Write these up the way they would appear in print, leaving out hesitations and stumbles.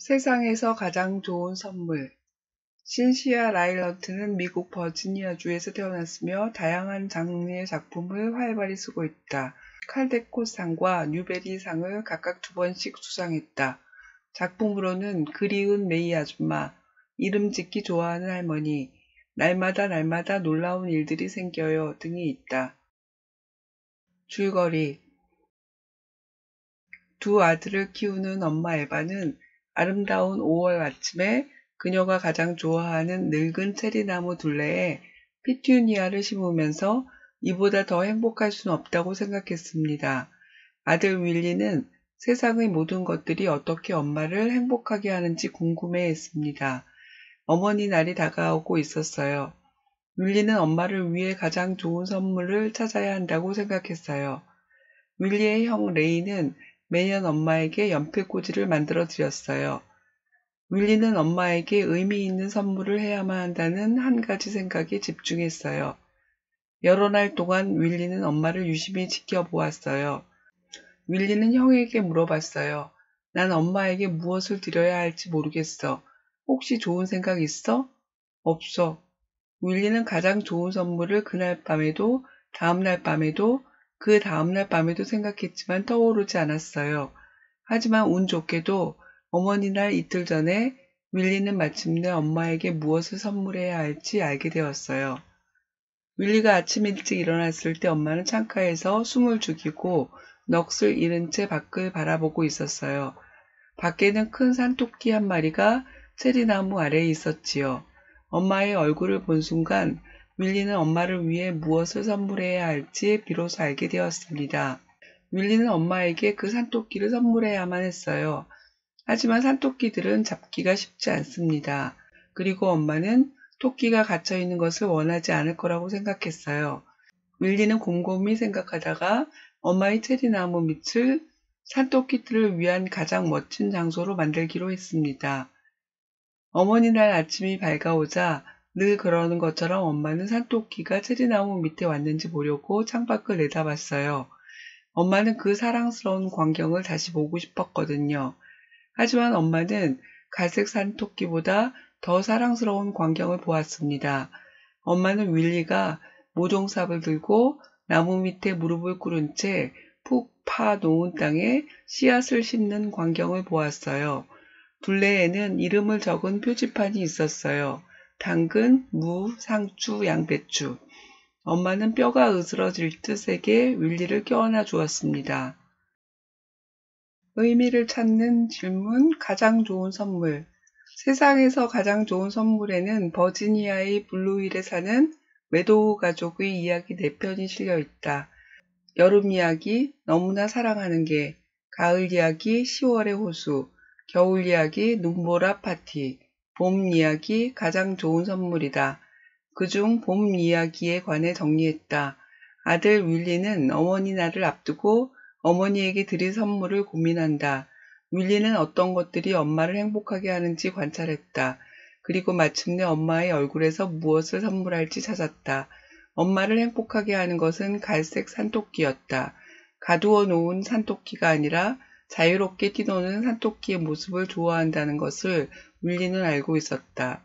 세상에서 가장 좋은 선물. 신시아 라일런트는 미국 버지니아주에서 태어났으며 다양한 장르의 작품을 활발히 쓰고 있다. 칼데콧상과 뉴베리상을 각각 2번씩 수상했다. 작품으로는 그리운 메이 아줌마, 이름 짓기 좋아하는 할머니, 날마다 놀라운 일들이 생겨요 등이 있다. 줄거리. 두 아들을 키우는 엄마 에바는 아름다운 5월 아침에 그녀가 가장 좋아하는 늙은 체리나무 둘레에 피투니아를 심으면서 이보다 더 행복할 수는 없다고 생각했습니다. 아들 윌리는 세상의 모든 것들이 어떻게 엄마를 행복하게 하는지 궁금해했습니다. 어머니 날이 다가오고 있었어요. 윌리는 엄마를 위해 가장 좋은 선물을 찾아야 한다고 생각했어요. 윌리의 형 레이는 매년 엄마에게 연필꽂이를 만들어 드렸어요. 윌리는 엄마에게 의미 있는 선물을 해야만 한다는 한 가지 생각에 집중했어요. 여러 날 동안 윌리는 엄마를 유심히 지켜보았어요. 윌리는 형에게 물어봤어요. 난 엄마에게 무엇을 드려야 할지 모르겠어. 혹시 좋은 생각 있어? 없어. 윌리는 가장 좋은 선물을 그날 밤에도, 다음날 밤에도, 그 다음날 밤에도 생각했지만 떠오르지 않았어요. 하지만 운 좋게도 어머니 날 이틀 전에 윌리는 마침내 엄마에게 무엇을 선물해야 할지 알게 되었어요. 윌리가 아침 일찍 일어났을 때 엄마는 창가에서 숨을 죽이고 넋을 잃은 채 밖을 바라보고 있었어요. 밖에는 큰 산토끼 한 마리가 체리나무 아래에 있었지요. 엄마의 얼굴을 본 순간 윌리는 엄마를 위해 무엇을 선물해야 할지 비로소 알게 되었습니다. 윌리는 엄마에게 그 산토끼를 선물해야만 했어요. 하지만 산토끼들은 잡기가 쉽지 않습니다. 그리고 엄마는 토끼가 갇혀있는 것을 원하지 않을 거라고 생각했어요. 윌리는 곰곰이 생각하다가 엄마의 체리나무 밑을 산토끼들을 위한 가장 멋진 장소로 만들기로 했습니다. 어머니 날 아침이 밝아오자 늘 그러는 것처럼 엄마는 산토끼가 체리나무 밑에 왔는지 보려고 창밖을 내다봤어요. 엄마는 그 사랑스러운 광경을 다시 보고 싶었거든요. 하지만 엄마는 갈색 산토끼보다 더 사랑스러운 광경을 보았습니다. 엄마는 윌리가 모종삽을 들고 나무 밑에 무릎을 꿇은 채 푹 파 놓은 땅에 씨앗을 심는 광경을 보았어요. 둘레에는 이름을 적은 표지판이 있었어요. 당근, 무, 상추, 양배추. 엄마는 뼈가 으스러질 듯 세게 윌리를 껴안아 주었습니다. 의미를 찾는 질문, 가장 좋은 선물. 세상에서 가장 좋은 선물에는 버지니아의 블루힐에 사는 웨도우 가족의 이야기 4편이 실려 있다. 여름 이야기, 너무나 사랑하는 게, 가을 이야기, 10월의 호수, 겨울 이야기, 눈보라 파티, 봄 이야기, 가장 좋은 선물이다. 그중 봄 이야기에 관해 정리했다. 아들 윌리는 어머니 날을 앞두고 어머니에게 드릴 선물을 고민한다. 윌리는 어떤 것들이 엄마를 행복하게 하는지 관찰했다. 그리고 마침내 엄마의 얼굴에서 무엇을 선물할지 찾았다. 엄마를 행복하게 하는 것은 갈색 산토끼였다. 가두어 놓은 산토끼가 아니라 자유롭게 뛰노는 산토끼의 모습을 좋아한다는 것을 윌리는 알고 있었다.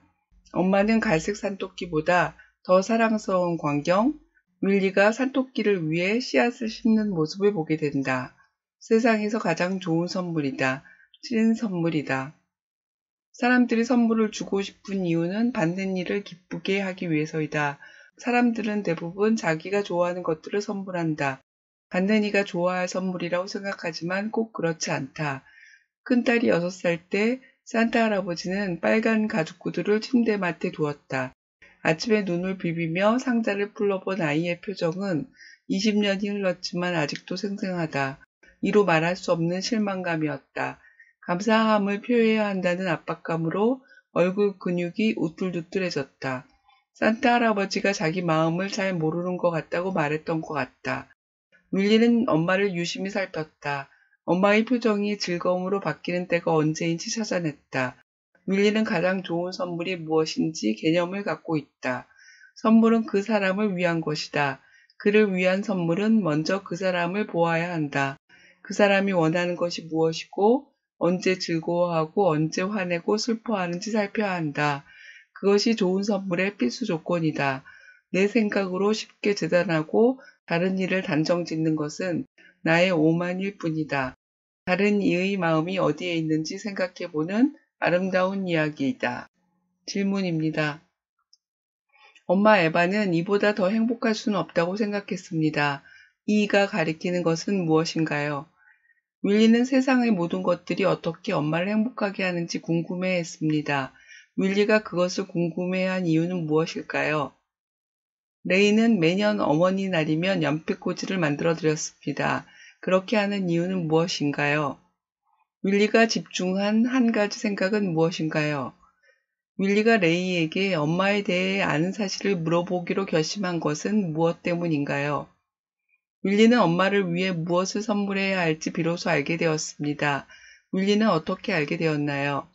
엄마는 갈색 산토끼보다 더 사랑스러운 광경, 윌리가 산토끼를 위해 씨앗을 심는 모습을 보게 된다. 세상에서 가장 좋은 선물이다. 찐 선물이다. 사람들이 선물을 주고 싶은 이유는 받는 일을 기쁘게 하기 위해서이다. 사람들은 대부분 자기가 좋아하는 것들을 선물한다. 받는 이가 좋아할 선물이라고 생각하지만 꼭 그렇지 않다. 큰딸이 6살 때 산타 할아버지는 빨간 가죽구두를 침대맡에 두었다. 아침에 눈을 비비며 상자를 풀러본 아이의 표정은 20년이 흘렀지만 아직도 생생하다. 이로 말할 수 없는 실망감이었다. 감사함을 표해야 한다는 압박감으로 얼굴 근육이 우툴두툴해졌다. 산타 할아버지가 자기 마음을 잘 모르는 것 같다고 말했던 것 같다. 윌리는 엄마를 유심히 살폈다. 엄마의 표정이 즐거움으로 바뀌는 때가 언제인지 찾아냈다. 윌리는 가장 좋은 선물이 무엇인지 개념을 갖고 있다. 선물은 그 사람을 위한 것이다. 그를 위한 선물은 먼저 그 사람을 보아야 한다. 그 사람이 원하는 것이 무엇이고 언제 즐거워하고 언제 화내고 슬퍼하는지 살펴야 한다. 그것이 좋은 선물의 필수 조건이다. 내 생각으로 쉽게 재단하고 다른 이를 단정 짓는 것은 나의 오만일 뿐이다. 다른 이의 마음이 어디에 있는지 생각해보는 아름다운 이야기이다. 질문입니다. 엄마 에바는 이보다 더 행복할 수는 없다고 생각했습니다. 이가 가리키는 것은 무엇인가요? 윌리는 세상의 모든 것들이 어떻게 엄마를 행복하게 하는지 궁금해했습니다. 윌리가 그것을 궁금해한 이유는 무엇일까요? 레이는 매년 어머니 날이면 연필꽂이를 만들어 드렸습니다. 그렇게 하는 이유는 무엇인가요? 윌리가 집중한 한 가지 생각은 무엇인가요? 윌리가 레이에게 엄마에 대해 아는 사실을 물어보기로 결심한 것은 무엇 때문인가요? 윌리는 엄마를 위해 무엇을 선물해야 할지 비로소 알게 되었습니다. 윌리는 어떻게 알게 되었나요?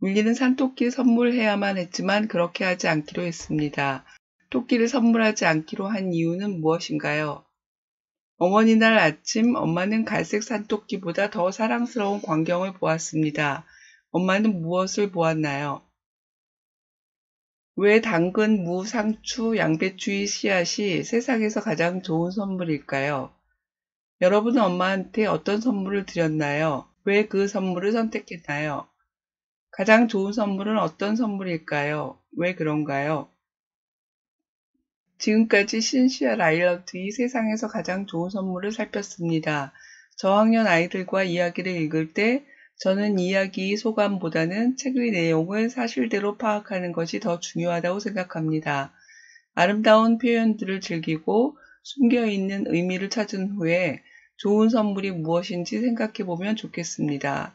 윌리는 산토끼를 선물해야만 했지만 그렇게 하지 않기로 했습니다. 토끼를 선물하지 않기로 한 이유는 무엇인가요? 어머니 날 아침 엄마는 갈색 산토끼보다 더 사랑스러운 광경을 보았습니다. 엄마는 무엇을 보았나요? 왜 당근, 무, 상추, 양배추의 씨앗이 세상에서 가장 좋은 선물일까요? 여러분은 엄마한테 어떤 선물을 드렸나요? 왜 그 선물을 선택했나요? 가장 좋은 선물은 어떤 선물일까요? 왜 그런가요? 지금까지 신시아 라일러드의 세상에서 가장 좋은 선물을 살폈습니다. 저학년 아이들과 이야기를 읽을 때 저는 이야기의 소감보다는 책의 내용을 사실대로 파악하는 것이 더 중요하다고 생각합니다. 아름다운 표현들을 즐기고 숨겨있는 의미를 찾은 후에 좋은 선물이 무엇인지 생각해 보면 좋겠습니다.